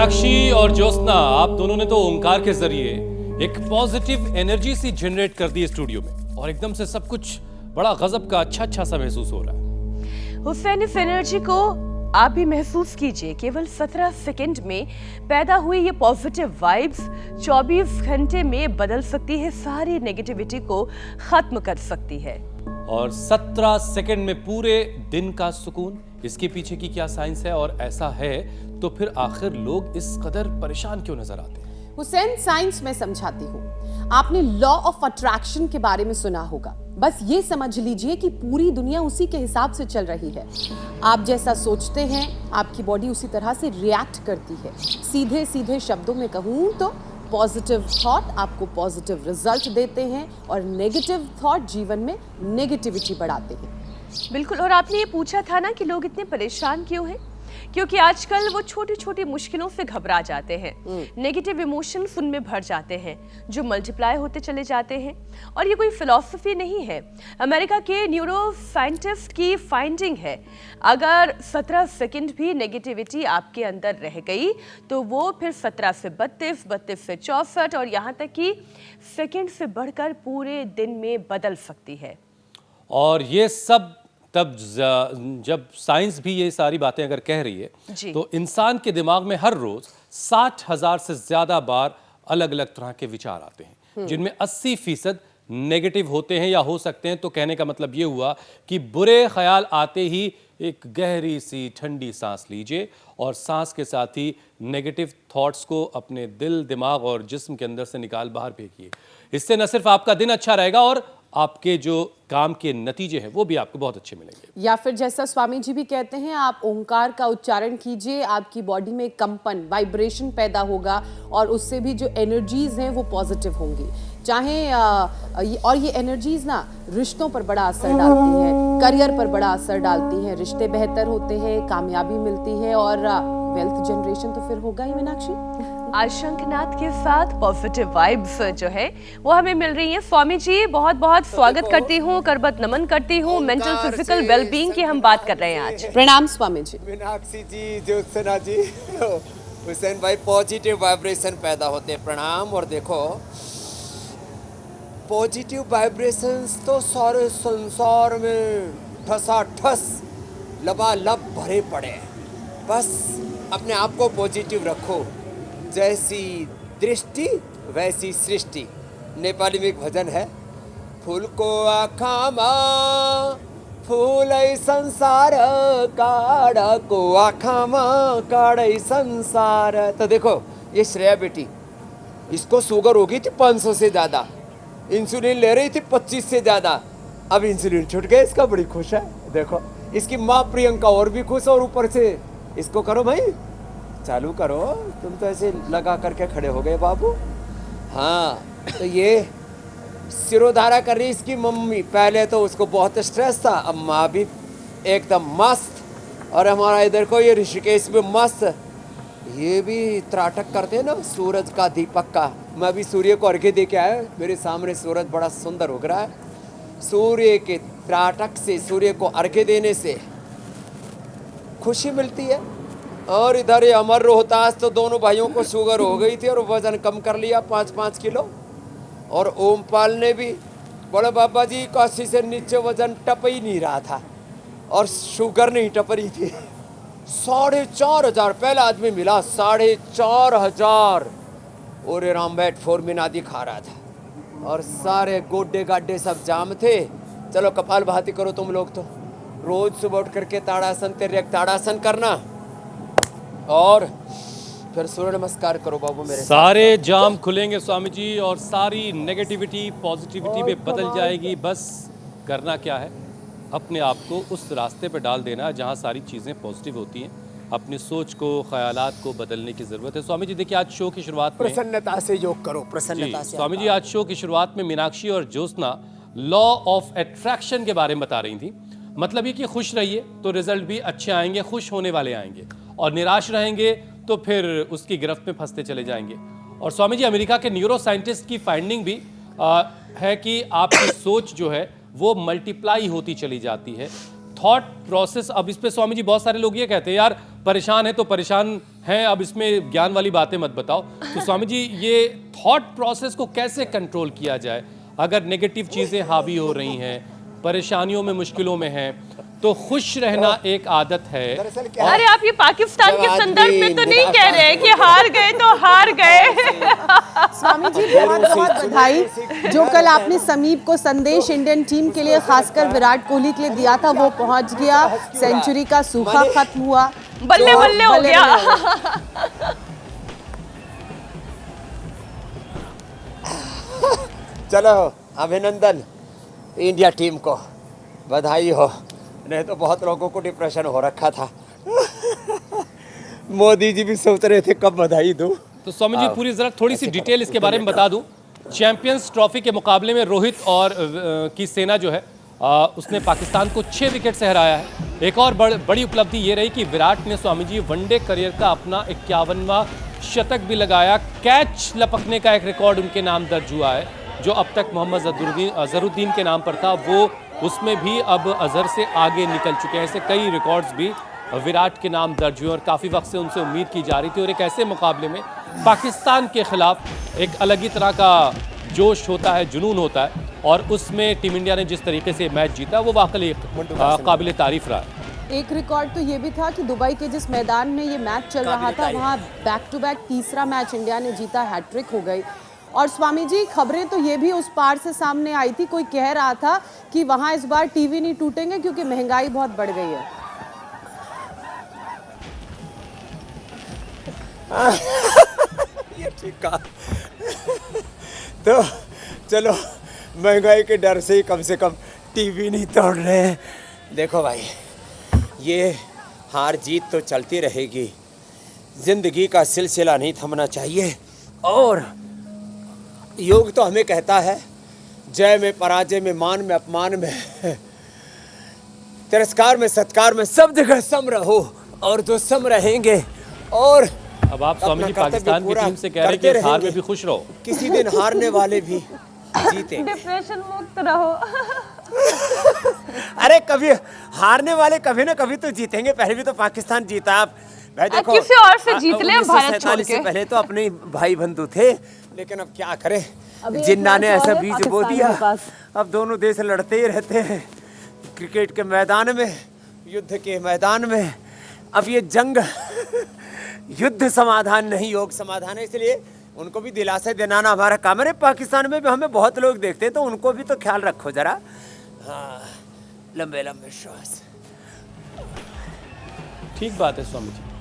मीनाक्षी और ज्योत्सना, आप दोनों ने तो ओंकार के जरिए एक पॉजिटिव एनर्जी सी जनरेट कर दी स्टूडियो में और एकदम से सब कुछ बड़ा गजब का अच्छा सा महसूस हो रहा है। हुसैन, इस एनर्जी को आप भी महसूस कीजिए। केवल 17 सेकंड में पैदा हुई ये पॉजिटिव वाइब्स 24 घंटे में बदल सकती है, सारी नेगेटिविटी को खत्म कर सकती है। और 17 सेकंड में पूरे दिन का सुकून, इसके पीछे की क्या साइंस है? और ऐसा है तो फिर आखिर लोग इस कदर परेशान क्यों नजर आते हैं? हुसैन, साइंस में समझाती हूँ। आपने लॉ ऑफ अट्रैक्शन के बारे में सुना होगा। बस ये समझ लीजिए कि पूरी दुनिया उसी के हिसाब से चल रही है। आप जैसा सोचते हैं, आपकी बॉडी उसी तरह से रिएक्ट करती है। सीधे सीधे शब्दों में कहूँ तो पॉजिटिव थॉट आपको पॉजिटिव रिजल्ट देते हैं और नेगेटिव थॉट जीवन में नेगेटिविटी बढ़ाते हैं। बिल्कुल। और आपने ये पूछा था ना कि लोग इतने परेशान क्यों हैं? क्योंकि आजकल वो छोटी छोटी मुश्किलों से घबरा जाते हैं, नेगेटिव इमोशंस उनमें भर जाते हैं जो मल्टीप्लाई होते चले जाते हैं। और ये कोई फिलॉसफी नहीं है, अमेरिका के न्यूरो साइंटिस्ट की फाइंडिंग है। अगर 17 सेकंड भी नेगेटिविटी आपके अंदर रह गई तो वो फिर 17 से 32, 32 से 64 और यहाँ तक कि सेकंड से बढ़कर पूरे दिन में बदल सकती है। और ये सब तब जब साइंस भी ये सारी बातें अगर कह रही है तो इंसान के दिमाग में हर रोज 60,000 से ज्यादा बार अलग अलग तरह के विचार आते हैं, जिनमें 80% नेगेटिव होते हैं, या हो सकते हैं। तो कहने का मतलब ये हुआ कि बुरे ख्याल आते ही एक गहरी सी ठंडी सांस लीजिए और सांस के साथ ही नेगेटिव थॉट्स को अपने दिल, दिमाग और जिस्म के अंदर से निकाल बाहर फेंकिए। इससे न सिर्फ आपका दिन अच्छा रहेगा और आपके जो काम के नतीजे हैं वो भी आपको बहुत अच्छे मिलेंगे। या फिर जैसा स्वामी जी भी कहते हैं, आप ओंकार का उच्चारण कीजिए, आपकी बॉडी में कंपन, वाइब्रेशन पैदा होगा और उससे भी जो एनर्जीज हैं वो पॉजिटिव होंगी। चाहे और ये एनर्जीज ना रिश्तों पर बड़ा असर डालती हैं, करियर पर बड़ा असर डालती हैं, रिश्ते बेहतर होते हैं, कामयाबी मिलती है और वेल्थ जनरेशन तो फिर होगा ही। मीनाक्षी, आज शंखनाद के साथ पॉजिटिव वाइब्स जो है वो हमें मिल रही है। स्वामी जी, बहुत बहुत स्वागत करती हूँ, करबत नमन करती हूँ। मेंटल फिजिकल वेलबींग की हम बात कर रहे हैं आज। प्रणाम स्वामी जी। मीनाक्षी जी, ज्योत्सना जी, हुसैन भाई, पॉजिटिव वाइब्रेशन पैदा होते हैं। प्रणाम। और देखो, पॉजिटिव वाइब्रेशंस तो सारे संसार में ठसाठस लबालब भरे पड़े हैं। बस अपने आप को पॉजिटिव रखो। जैसी दृष्टि वैसी सृष्टि। नेपाली में एक भजन है, फूल को आखामा फूलै संसार, काड़ा को आखामा काड़ै संसार। तो देखो, ये श्रेया बेटी, इसको शुगर हो गई थी 500 से ज़्यादा, इंसुलिन ले रही थी 25 से ज़्यादा। अब इंसुलिन छूट गया, इसका बड़ी खुश है। देखो, इसकी माँ प्रियंका और भी खुश, और ऊपर से इसको करो भाई, चालू करो। तुम तो ऐसे लगा करके खड़े हो गए बाबू। हाँ, तो ये सिरोधारा कर रही इसकी मम्मी। पहले तो उसको बहुत स्ट्रेस था, अब माँ भी एकदम मस्त। और हमारा इधर को ये ऋषिकेश में मस्त, ये भी त्राटक करते हैं ना सूरज का, दीपक का। मैं अभी सूर्य को अर्घ्य दे के आया, मेरे सामने सूरज बड़ा सुंदर उग रहा है। सूर्य के त्राटक से, सूर्य को अर्घ्य देने से खुशी मिलती है। और इधर ये अमर रोहतास, तो दोनों भाइयों को शुगर हो गई थी और वजन कम कर लिया 5-5 किलो। और ओमपाल ने भी, बड़े बाबा जी को 80 से नीचे वजन टप ही नहीं रहा था और शुगर नहीं टप रही थी। 4,500 पहला आदमी मिला, 4,500। और राम बैठ फोरमिन आदि खा रहा था और सारे गोड्डे गाड्डे सब जाम थे। चलो कपाल भाती करो तुम लोग, तो रोज सुबह उठ करके ताड़ासन, तिर्यक ताड़ासन करना और फिर सूर्य नमस्कार करो बाबू मेरे। सारे जाम खुलेंगे स्वामी जी और सारी नेगेटिविटी पॉजिटिविटी में बदल जाएगी। बस करना क्या है, अपने आप को उस रास्ते पर डाल देना जहां सारी चीज़ें पॉजिटिव होती हैं। अपनी सोच को, ख्यालात को बदलने की ज़रूरत है। स्वामी जी देखिए, आज शो की शुरुआत में प्रसन्नता से योग करो, प्रसन्नता से। स्वामी जी, आज शो की शुरुआत में मीनाक्षी और ज्योत्सना लॉ ऑफ अट्रैक्शन के बारे में बता रही थी। मतलब ये कि खुश रहिए तो रिजल्ट भी अच्छे आएंगे, खुश होने वाले आएंगे, और निराश रहेंगे तो फिर उसकी गिरफ्त में फंसते चले जाएंगे। और स्वामी जी, अमेरिका के न्यूरो साइंटिस्ट की फाइंडिंग भी है कि आपकी सोच जो है वो मल्टीप्लाई होती चली जाती है। थॉट प्रोसेस, अब इस पे स्वामी जी बहुत सारे लोग ये कहते हैं यार परेशान है तो परेशान हैं, अब इसमें ज्ञान वाली बातें मत बताओ। तो स्वामी जी ये थॉट प्रोसेस को कैसे कंट्रोल किया जाए अगर नेगेटिव चीज़ें हावी हो रही हैं, परेशानियों में, मुश्किलों में हैं, तो खुश रहना एक आदत है। दरअसल क्या अरे आप ये पाकिस्तान के जवाब संदर्भ में तो दीन, नहीं कह रहे हैं कि हार गए तो हार गए। स्वामी जी बहुत बहुत बधाई। जो कल आपने समीप को संदेश इंडियन टीम के लिए खासकर विराट कोहली के लिए दिया था वो पहुंच गया, सेंचुरी का सूखा खत्म हुआ, बल्ले बल्ले हो बल्ले गया। बल्ले हो। चलो अभिनंदन इंडिया टीम को, बधाई हो। नहीं तो बहुत लोगों को डिप्रेशन हो रखा था। मोदी जी भी सोच रहे थे कब बधाई दूं। तो स्वामी जी पूरी जरा थोड़ी सी डिटेल इसके बारे में बता दूं। चैंपियंस ट्रॉफी के मुकाबले में रोहित और की सेना जो है उसने पाकिस्तान को 6 विकेट से हराया है। एक और बड़ी उपलब्धि ये रही कि विराट ने स्वामी जी वनडे करियर का अपना 51वां शतक भी लगाया। कैच लपकने का एक रिकॉर्ड उनके नाम दर्ज हुआ है जो अब तक मोहम्मद अजहरुद्दीन के नाम पर था, वो उसमें भी अब अजहर से आगे निकल चुके हैं। ऐसे कई रिकॉर्ड्स भी विराट के नाम दर्ज हुए और काफ़ी वक्त से उनसे उम्मीद की जा रही थी। और एक ऐसे मुकाबले में पाकिस्तान के खिलाफ एक अलग ही तरह का जोश होता है, जुनून होता है, और उसमें टीम इंडिया ने जिस तरीके से मैच जीता वो वाकई काबिल तारीफ रहा है। एक रिकॉर्ड तो ये भी था कि दुबई के जिस मैदान में ये मैच चल रहा था वहाँ बैक टू बैक तीसरा मैच इंडिया ने जीता, हैट्रिक हो गई। और स्वामी जी खबरें तो ये भी उस पार से सामने आई थी, कोई कह रहा था कि वहाँ इस बार टीवी नहीं टूटेंगे क्योंकि महंगाई बहुत बढ़ गई है। ये ठीक कहा। तो चलो महंगाई के डर से ही कम टीवी नहीं तोड़ रहे हैं। देखो भाई ये हार जीत तो चलती रहेगी, जिंदगी का सिलसिला नहीं थमना चाहिए। और योग तो हमें कहता है जय में, पराजय में, मान में, अपमान में, तिरस्कार में, सत्कार में, सब जगह सम रहो। और जो सम रहेंगे और अब आप स्वामी जी पाकिस्तान की टीम से कह रहे हैं कि इस हार में भी खुश रहो। किसी दिन हारने वाले भी जीते। डिप्रेशन मुक्त रहो। अरे कभी हारने वाले कभी ना कभी तो जीतेंगे। पहले भी तो पाकिस्तान जीता। आप भाई देखो किसी और से जीत ले भारत छोड़ के। से पहले तो अपने भाई बंधु थे, लेकिन अब क्या करें, जिन्ना ने ऐसा बीज बो दिया, अब दोनों देश लड़ते ही रहते हैं क्रिकेट के मैदान में, युद्ध के मैदान में। अब ये जंग युद्ध समाधान नहीं, योग समाधान है, इसलिए उनको भी दिलासा दिलाना हमारा काम है। पाकिस्तान में भी हमें बहुत लोग देखते हैं, तो उनको भी तो ख्याल रखो जरा। हाँ, लंबे लंबे श्वास। ठीक बात है स्वामी जी।